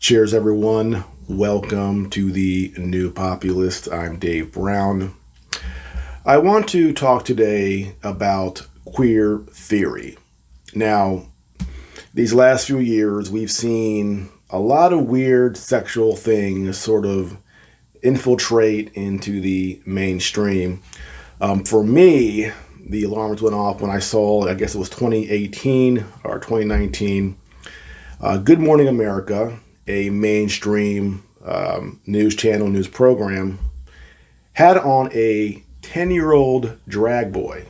Cheers, everyone. Welcome to the New Populist. I'm Dave Brown. I want to talk today about queer theory. Now, these last few years, we've seen a lot of weird sexual things sort of infiltrate into the mainstream. For me, the alarms went off when I saw, I guess it was 2018 or 2019, Good Morning America, a mainstream news channel, news program, had on a 10-year-old drag boy.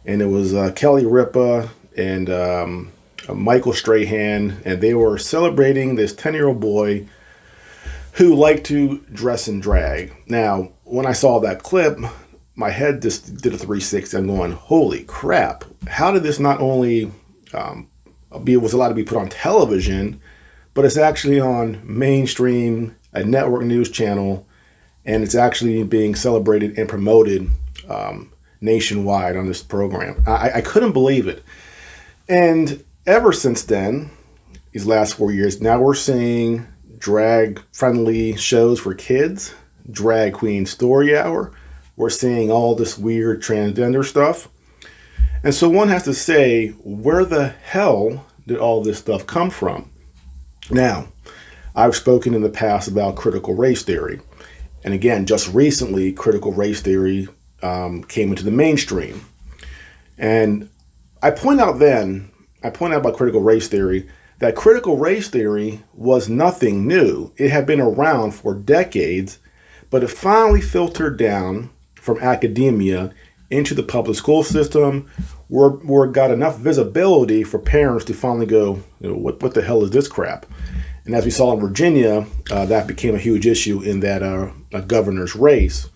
And it was Kelly Ripa and Michael Strahan, and they were celebrating this 10-year-old boy who liked to dress in drag. Now, when I saw that clip, my head just did a 360. I'm going, holy crap, how did this not only was allowed to be put on television, but it's actually on mainstream, a network news channel, and it's actually being celebrated and promoted nationwide on this program. I couldn't believe it. And ever since then, these last 4 years, now we're seeing drag-friendly shows for kids, Drag Queen Story Hour. We're seeing all this weird transgender stuff. And so one has to say, where the hell did all this stuff come from? Now, I've spoken in the past about critical race theory. And again, just recently, critical race theory came into the mainstream. And I point out about critical race theory that critical race theory was nothing new. It had been around for decades, but it finally filtered down from academia into the public school system, where it got enough visibility for parents to finally go, what the hell is this crap? And as we saw in Virginia, that became a huge issue in that governor's race.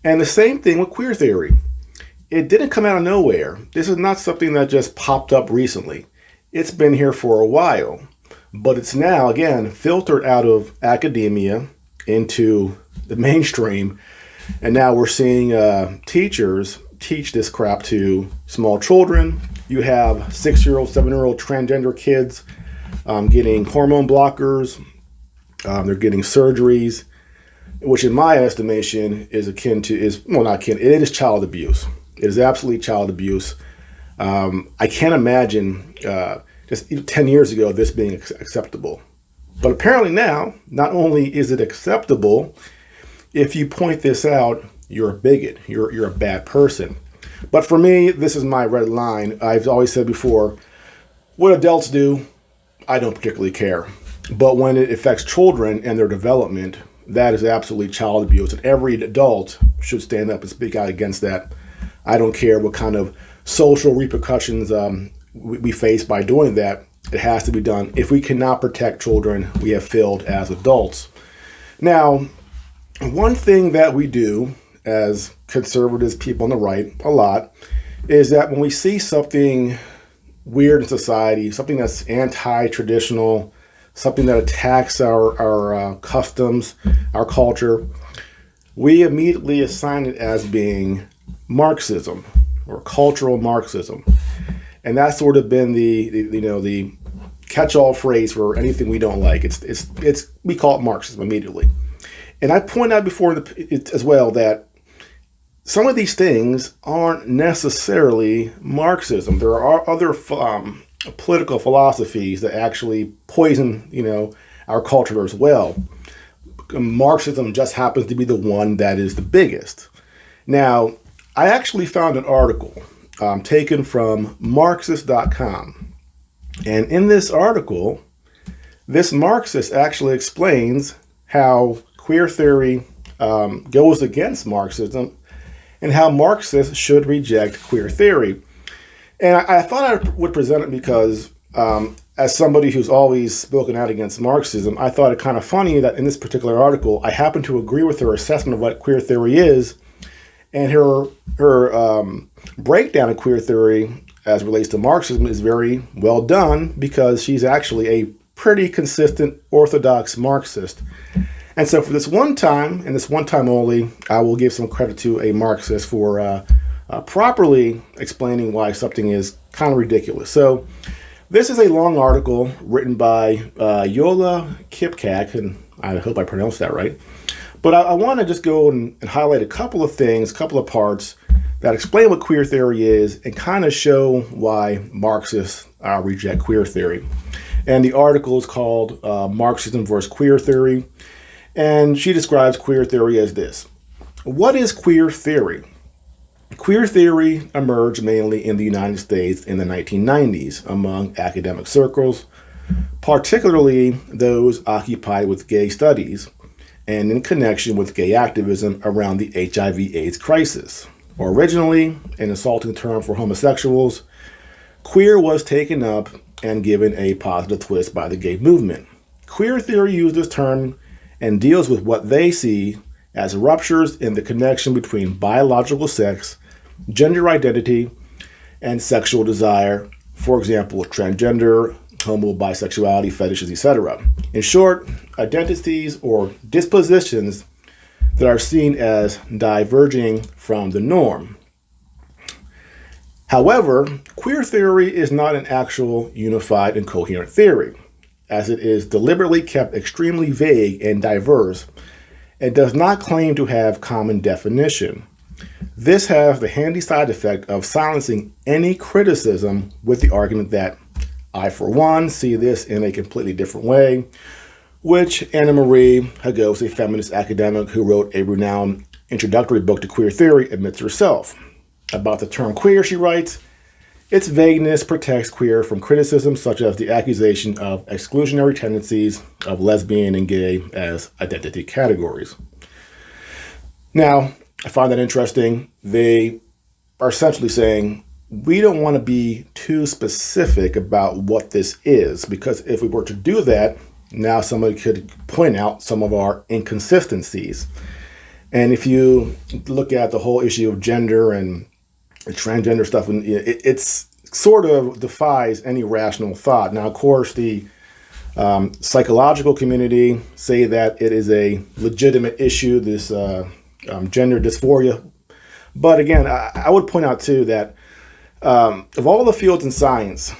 And the same thing with queer theory. It didn't come out of nowhere. This is not something that just popped up recently. It's been here for a while, but it's now, again, filtered out of academia into the mainstream. And now we're seeing teachers teach this crap to small children. You have 6-year-old, 7-year-old transgender kids getting hormone blockers. They're getting surgeries, which in my estimation is it is child abuse. It is absolutely child abuse. I can't imagine just 10 years ago this being acceptable. But apparently now, not only is it acceptable, if you point this out, you're a bigot. You're a bad person. But for me, this is my red line. I've always said before, what adults do, I don't particularly care. But when it affects children and their development, that is absolutely child abuse. And every adult should stand up and speak out against that. I don't care what kind of social repercussions we face by doing that. It has to be done. If we cannot protect children, we have failed as adults. Now, one thing that we do as conservatives, people on the right, a lot, is that when we see something weird in society, something that's anti-traditional, something that attacks our customs, our culture, we immediately assign it as being Marxism or cultural Marxism. And that's sort of been the catch-all phrase for anything we don't like. We call it Marxism immediately. And I point out before as well that some of these things aren't necessarily Marxism. There are other political philosophies that actually poison, our culture as well. Marxism just happens to be the one that is the biggest. Now, I actually found an article taken from Marxist.com. And in this article, this Marxist actually explains how queer theory goes against Marxism and how Marxists should reject queer theory. And I thought I would present it because as somebody who's always spoken out against Marxism, I thought it kind of funny that in this particular article, I happen to agree with her assessment of what queer theory is, and her breakdown of queer theory as relates to Marxism is very well done because she's actually a pretty consistent orthodox Marxist. And so for this one time, and this one time only, I will give some credit to a Marxist for properly explaining why something is kind of ridiculous. So This is a long article written by Yola Kipkak, and I hope I pronounced that right. But I want to just go and highlight a couple of things, a couple of parts that explain what queer theory is and kind of show why Marxists reject queer theory. And the article is called Marxism versus Queer Theory. And she describes queer theory as this. What is queer theory? Queer theory emerged mainly in the United States in the 1990s among academic circles, particularly those occupied with gay studies and in connection with gay activism around the HIV/AIDS crisis. Originally an insulting term for homosexuals, queer was taken up and given a positive twist by the gay movement. Queer theory used this term and deals with what they see as ruptures in the connection between biological sex, gender identity, and sexual desire, for example, transgender, homo, bisexuality, fetishes, etc. In short, identities or dispositions that are seen as diverging from the norm. However, queer theory is not an actual unified and coherent theory, as it is deliberately kept extremely vague and diverse and does not claim to have common definition. This has the handy side effect of silencing any criticism with the argument that I, for one, see this in a completely different way, which Anna Marie Hagos, a feminist academic who wrote a renowned introductory book to queer theory, admits herself. About the term queer, she writes, its vagueness protects queer from criticism such as the accusation of exclusionary tendencies of lesbian and gay as identity categories. Now, I find that interesting. They are essentially saying, we don't want to be too specific about what this is, because if we were to do that, now somebody could point out some of our inconsistencies. And if you look at the whole issue of gender and transgender stuff, and it's sort of defies any rational thought. Now, of course, the psychological community say that it is a legitimate issue, this gender dysphoria. But again, I would point out too that of all the fields in science,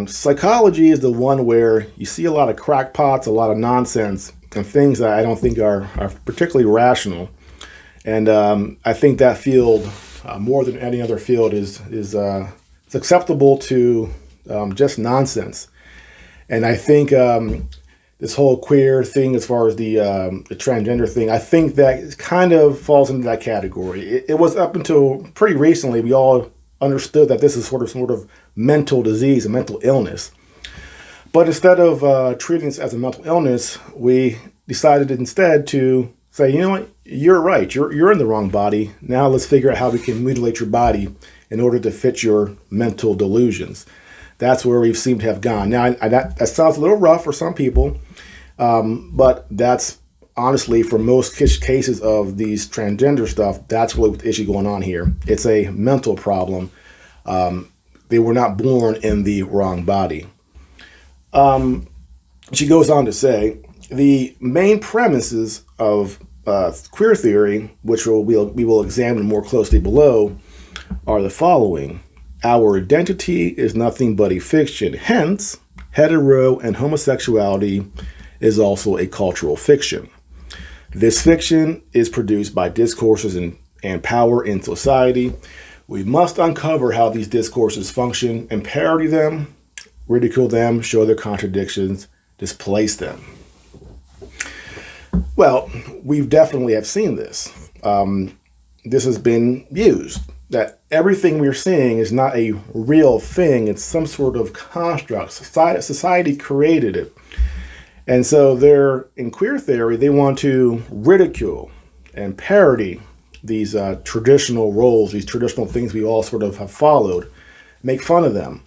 psychology is the one where you see a lot of crackpots, a lot of nonsense, and things that I don't think are particularly rational. And I think that field, more than any other field, is it's acceptable to just nonsense. And I think this whole queer thing, as far as the transgender thing, I think that kind of falls into that category. It was up until pretty recently we all understood that this is sort of mental disease, a mental illness. But instead of treating this as a mental illness, we decided instead to say, you know what, you're right, you're in the wrong body. Now let's figure out how we can mutilate your body in order to fit your mental delusions. That's where we seem to have gone. Now, that sounds a little rough for some people, but that's honestly, for most cases of these transgender stuff, that's really the issue going on here. It's a mental problem. They were not born in the wrong body. She goes on to say, the main premises of queer theory, which we will examine more closely below, are the following. Our identity is nothing but a fiction. Hence, hetero and homosexuality is also a cultural fiction. This fiction is produced by discourses and power in society. We must uncover how these discourses function and parody them, ridicule them, show their contradictions, displace them. Well, we definitely have seen this. This has been used, that everything we're seeing is not a real thing. It's some sort of construct. Society created it. And so in queer theory, they want to ridicule and parody these traditional roles, these traditional things we all sort of have followed, make fun of them.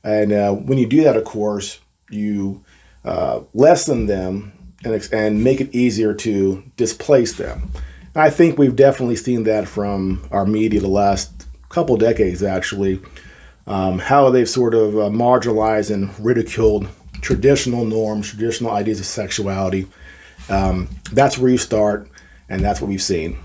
And when you do that, of course, you lessen them and make it easier to displace them. And I think we've definitely seen that from our media the last couple decades, actually, how they've sort of marginalized and ridiculed traditional norms, traditional ideas of sexuality. That's where you start, and that's what we've seen.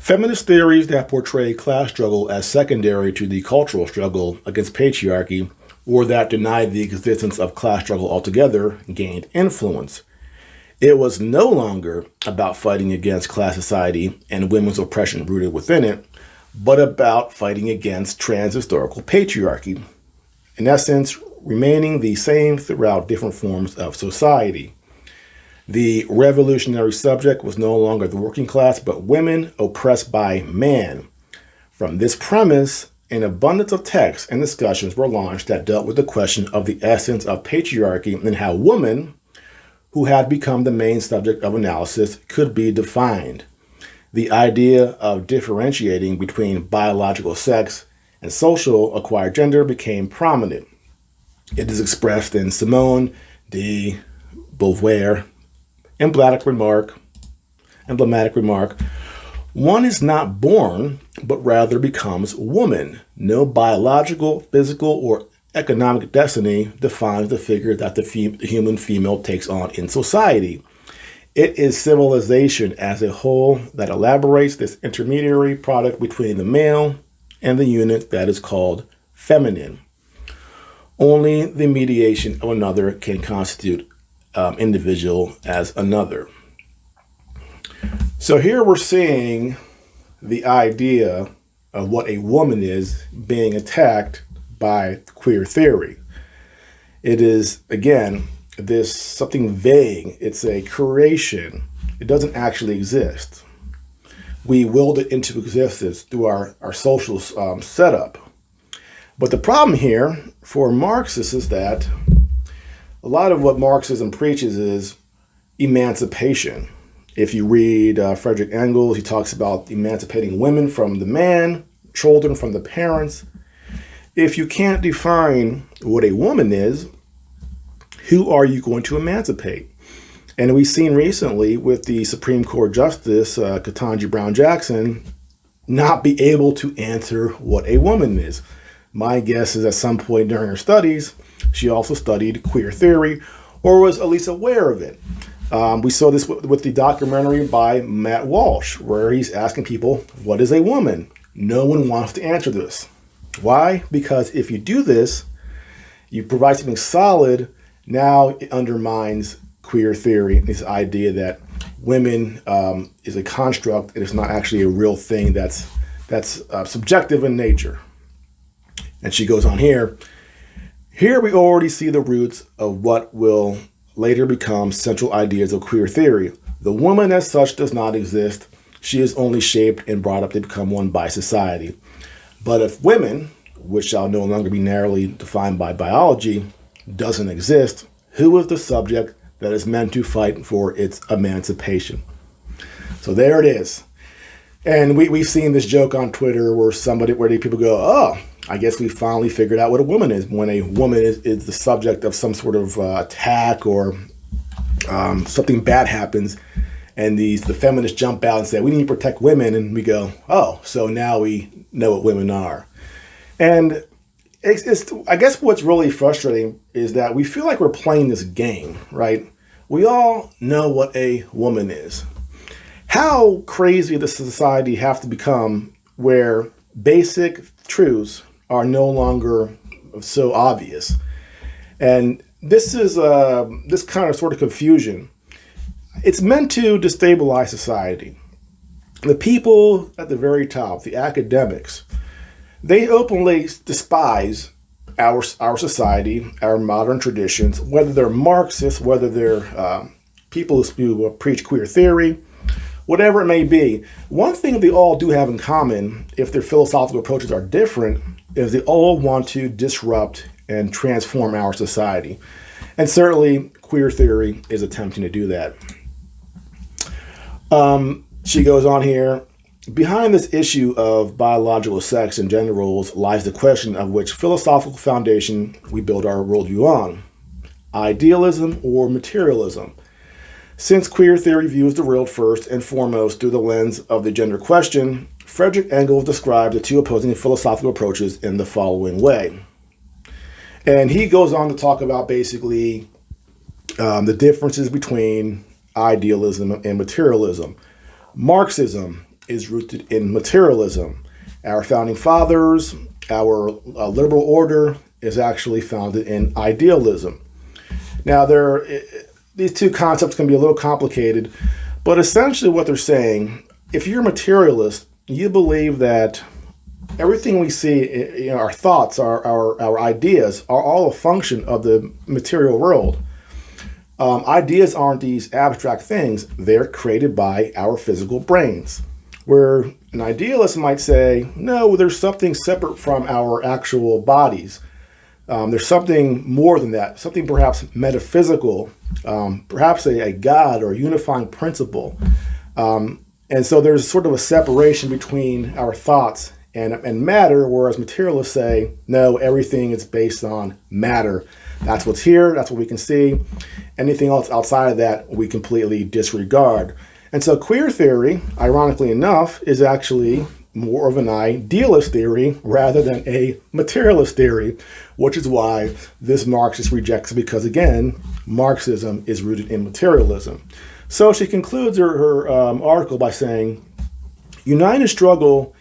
Feminist theories that portray class struggle as secondary to the cultural struggle against patriarchy or that denied the existence of class struggle altogether gained influence. It was no longer about fighting against class society and women's oppression rooted within it, but about fighting against trans-historical patriarchy, in essence, remaining the same throughout different forms of society. The revolutionary subject was no longer the working class, but women oppressed by man. From this premise, an abundance of texts and discussions were launched that dealt with the question of the essence of patriarchy and how women, who had become the main subject of analysis, could be defined. The idea of differentiating between biological sex and social acquired gender became prominent. It is expressed in Simone de Beauvoir's emblematic remark, one is not born, but rather becomes woman. No biological, physical, or economic destiny defines the figure that the human female takes on in society. It is civilization as a whole that elaborates this intermediary product between the male and the unit that is called feminine. Only the mediation of another can constitute individual as another. So here we're seeing the idea of what a woman is being attacked by queer theory. It is, again, this something vague. It's a creation. It doesn't actually exist. We willed it into existence through our social setup. But the problem here for Marxists is that a lot of what Marxism preaches is emancipation. If you read Friedrich Engels, he talks about emancipating women from the man, children from the parents. If you can't define what a woman is, who are you going to emancipate? And we've seen recently with the Supreme Court Justice, Ketanji Brown Jackson, not be able to answer what a woman is. My guess is at some point during her studies, she also studied queer theory or was at least aware of it. We saw this with the documentary by Matt Walsh, where he's asking people, what is a woman? No one wants to answer this. Why? Because if you do this, you provide something solid. Now it undermines queer theory, this idea that women is a construct. It is not actually a real thing that's subjective in nature. And she goes on here. Here we already see the roots of what will later become central ideas of queer theory. The woman as such does not exist. She is only shaped and brought up to become one by society. But if women, which shall no longer be narrowly defined by biology, doesn't exist, who is the subject that is meant to fight for its emancipation? So there it is. And we've seen this joke on Twitter where people go, oh, I guess we finally figured out what a woman is. When a woman is the subject of some sort of attack or something bad happens, and the feminists jump out and say, we need to protect women. And we go, oh, so now we know what women are. And I guess what's really frustrating is that we feel like we're playing this game, right? We all know what a woman is. How crazy does society have to become where basic truths are no longer so obvious? And this is this kind of sort of confusion. It's meant to destabilize society. The people at the very top, the academics, they openly despise our society, our modern traditions, whether they're Marxists, whether they're people who preach queer theory, whatever it may be. One thing they all do have in common, if their philosophical approaches are different, is they all want to disrupt and transform our society. And certainly queer theory is attempting to do that. She goes on here, behind this issue of biological sex and gender roles lies the question of which philosophical foundation we build our worldview on, idealism or materialism. Since queer theory views the world first and foremost through the lens of the gender question, Friedrich Engels described the two opposing philosophical approaches in the following way. And he goes on to talk about basically the differences between idealism and materialism. Marxism is rooted in materialism. Our founding fathers, our liberal order is actually founded in idealism. Now, these two concepts can be a little complicated, but essentially what they're saying, if you're a materialist, you believe that everything we see, our thoughts, our ideas, are all a function of the material world. Ideas aren't these abstract things. They're created by our physical brains. Where an idealist might say, no, there's something separate from our actual bodies. There's something more than that, something perhaps metaphysical, perhaps a God or a unifying principle. And so there's sort of a separation between our thoughts and matter, whereas materialists say, no, everything is based on matter. That's what's here, that's what we can see. Anything else outside of that, we completely disregard. And so queer theory, ironically enough, is actually more of an idealist theory rather than a materialist theory, which is why this Marxist rejects it, because again, Marxism is rooted in materialism. So she concludes her article by saying, united struggle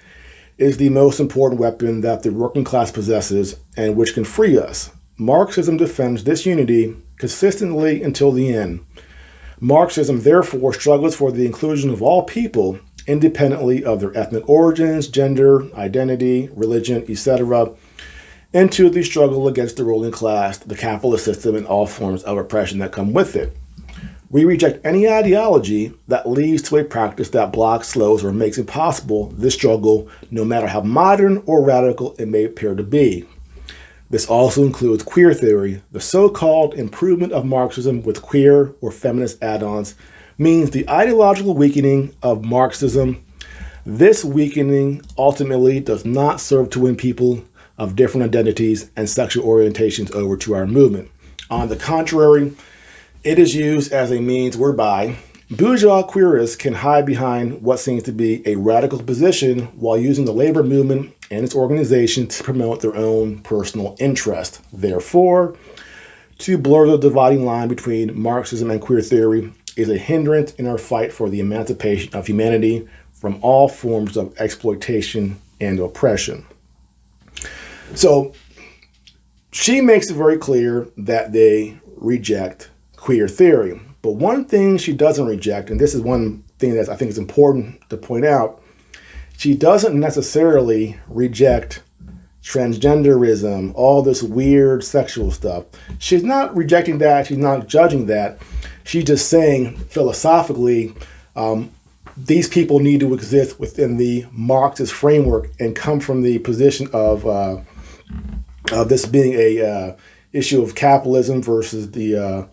is the most important weapon that the working class possesses and which can free us. Marxism defends this unity consistently until the end. Marxism therefore struggles for the inclusion of all people independently of their ethnic origins, gender, identity, religion, etc., into the struggle against the ruling class, the capitalist system, and all forms of oppression that come with it. We reject any ideology that leads to a practice that blocks, slows, or makes impossible this struggle, no matter how modern or radical it may appear to be. This also includes queer theory. The so-called improvement of Marxism with queer or feminist add-ons means the ideological weakening of Marxism. This weakening ultimately does not serve to win people of different identities and sexual orientations over to our movement. On the contrary, it is used as a means whereby bourgeois queerists can hide behind what seems to be a radical position while using the labor movement and its organization to promote their own personal interest. Therefore, to blur the dividing line between Marxism and queer theory is a hindrance in our fight for the emancipation of humanity from all forms of exploitation and oppression. So she makes it very clear that they reject queer theory. But one thing she doesn't reject, and this is one thing that I think is important to point out, she doesn't necessarily reject transgenderism, all this weird sexual stuff. She's not rejecting that. She's not judging that. She's just saying philosophically, these people need to exist within the Marxist framework and come from the position of this being a issue of capitalism versus the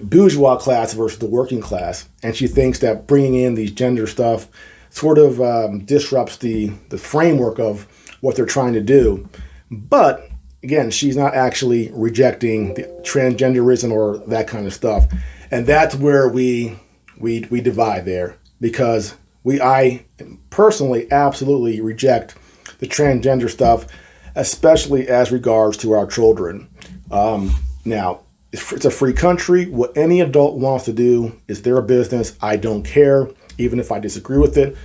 bourgeois class versus the working class. And she thinks that bringing in these gender stuff sort of disrupts the framework of what they're trying to do. But again, she's not actually rejecting the transgenderism or that kind of stuff. And that's where we divide there, because I personally absolutely reject the transgender stuff, especially as regards to our children. Now, it's a free country. What any adult wants to do is their business. I don't care, even if I disagree with it.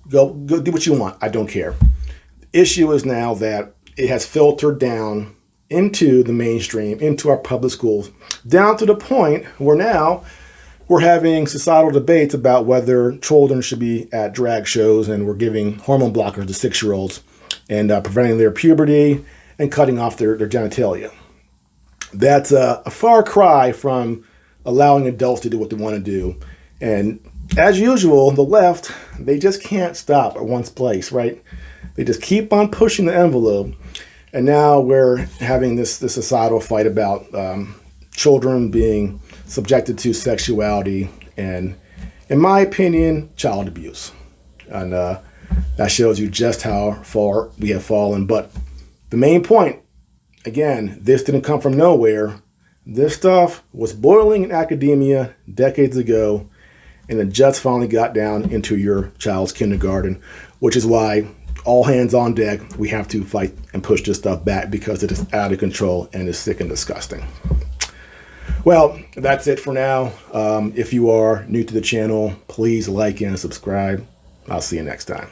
Go do what you want. I don't care. The issue is now that it has filtered down into the mainstream, into our public schools, down to the point where now we're having societal debates about whether children should be at drag shows, and we're giving hormone blockers to 6-year-olds and preventing their puberty and cutting off their genitalia. That's a far cry from allowing adults to do what they want to do. And as usual, the left, they just can't stop at one place, right? They just keep on pushing the envelope. And now we're having this societal fight about children being subjected to sexuality and, in my opinion, child abuse. And that shows you just how far we have fallen. But the main point, again, this didn't come from nowhere. This stuff was boiling in academia decades ago, and it just finally got down into your child's kindergarten, which is why all hands on deck, we have to fight and push this stuff back, because it is out of control and is sick and disgusting. Well, that's it for now. If you are new to the channel, please like and subscribe. I'll see you next time.